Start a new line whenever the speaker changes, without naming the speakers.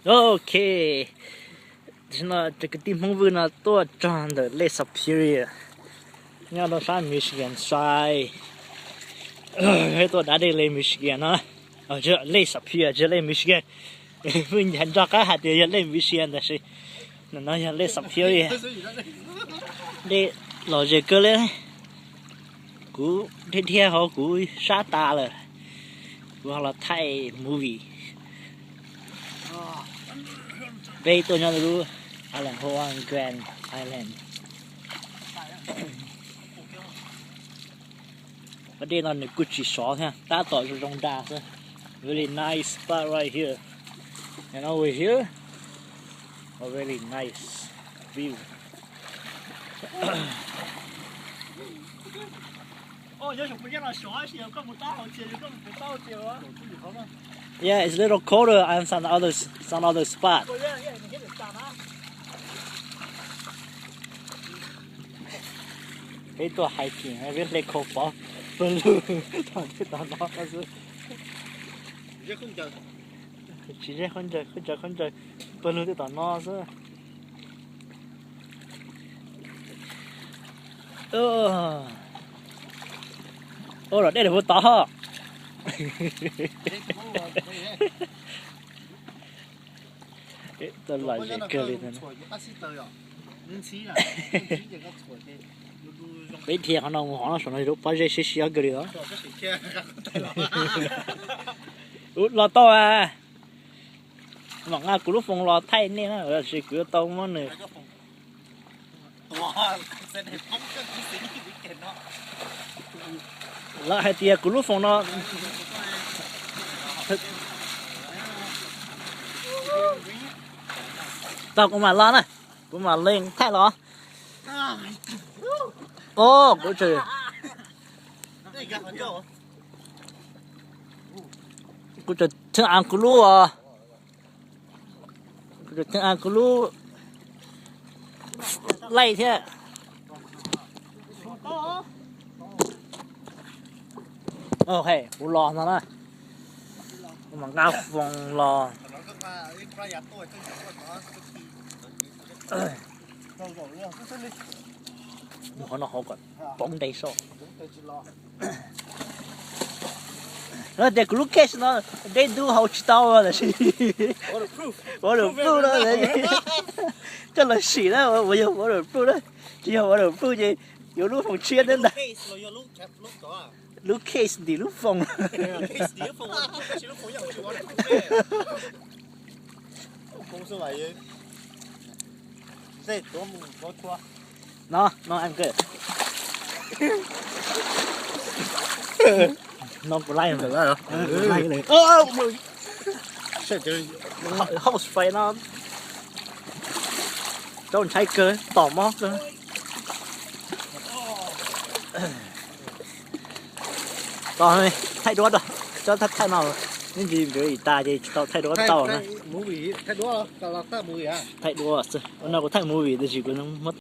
Ok. Thế cái team phong vân là tôi chọn được Lake Superior. Nhà đó sang Michigan sai. Cái tôi đã đi lên Michigan đó. Ở chỗ Lake Superior chỗ lên Michigan. Mình nhận ra cái hạt địa lên Michigan đó chứ. Nó là Lake Superior. Đi lo gì cơ lên. Cú thiên thiên họ cú sát ta rồi. Hoặc là Thai movie. Đây tôi nhớ được Island Hawaiian Grand Island. Và đây là một Gucci shop ha. Ta tỏ cho trong đá thôi. Really nice spot right here. And over here, a really nice view. Yeah, it's a little colder on some other spot. Cáiตัวhiking 还是来口包，不路，到底到哪个是？其实很着，不路的到哪是？rồi đây là vô tỏ ha. Tôi lại cái cơ lên này. Bây giờ họ nó nói lúc bao giờ sẽ xia cái đó. Lo to à. Mà ngã cú lúc phong lo thay nên á, rồi sẽ cứ to mà nữa. Là hai tia cú lúc phong nó. Tao cũng mà lo này, cũng mà lên thay lo. Ô, của trời. Của trời thương ăn của lú à. Của trời thương ăn của lú. Lây thế. Ok, bố lò nó này. Mà ngao vòng lò. Nó hậu còn bóng đầy số. Nó để cái case nó they do how to tao là gì? Waterproof đó đấy. Cho là xỉ đó, bây giờ waterproof đó. Chỉ là waterproof gì? Có lúc phòng chuyên đến đây. Lúc case thì lúc phòng. Nó ăn cái. Nó có like được đó. Like này. Sẽ chơi house fire nó. Cho mình chạy cơ, tỏ móc cơ. Rồi, thay đuốc rồi. Cho thật thay nào. Nên gì với ta thì thay đuốc tàu nữa.
Thay đuốc, tao là thay mùi à?
Thay đuốc, nó có thay mùi thì chỉ có nó mất.